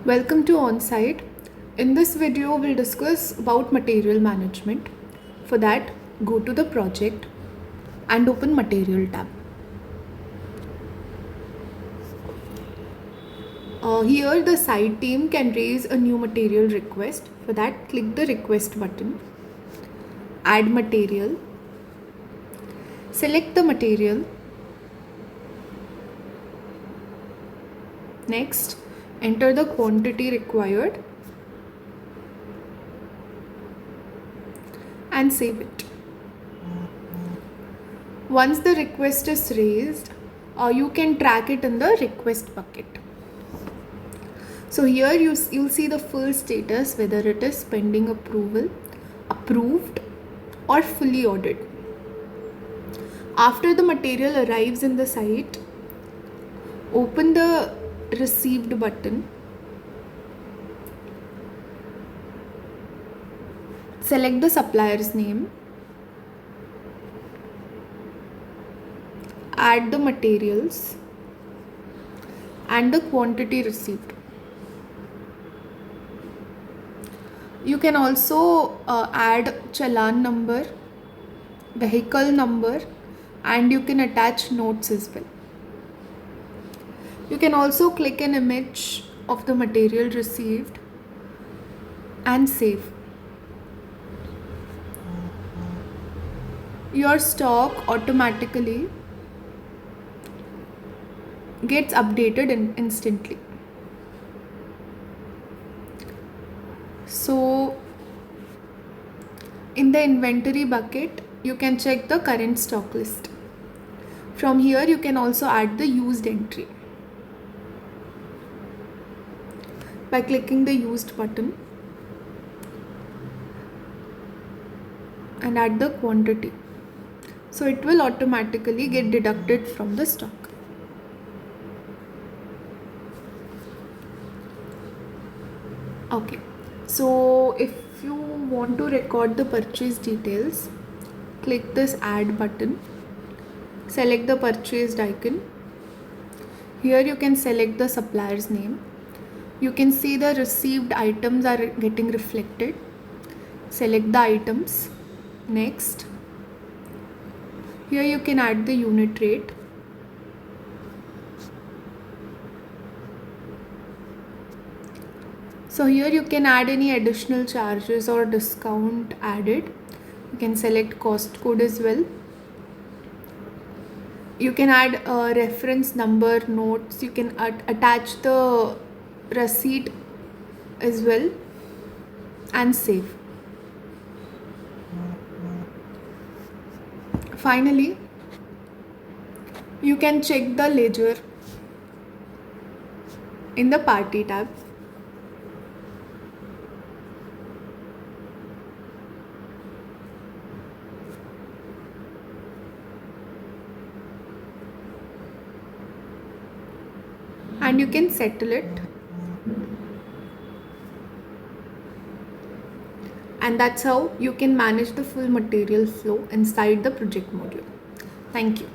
Welcome to Onsite. In this video, we'll discuss about material management. For that, go to the project and open Material tab. Here, the site team can raise a new material request. For that, click the Request button. Add material. Select the material. Next, enter the quantity required and save it. Once the request is raised, you can track it in the request bucket. So here you'll see the full status, whether it is pending approval, approved, or fully ordered. After the material arrives in the site, open the received button. Select the supplier's name. Add the materials and the quantity received. You can also add challan number, vehicle number, and you can attach notes as well. You can also click an image of the material received and save. Your stock automatically gets updated instantly. So in the inventory bucket, you can check the current stock list. From here, you can also add the used entry by clicking the used button and add the quantity. So it will automatically get deducted from the stock. Okay, so if you want to record the purchase details, click this add button, select the purchased icon. Here you can select the supplier's name. You can see the received items are getting reflected. Select the items. Next, here you can add the unit rate. So here you can add any additional charges or discount added. You can select cost code as well. You can add a reference number, notes. You can attach the receipt as well and save. Finally, you can check the ledger in the party tab. And you can settle it. And that's how you can manage the full material flow inside the project module. Thank you.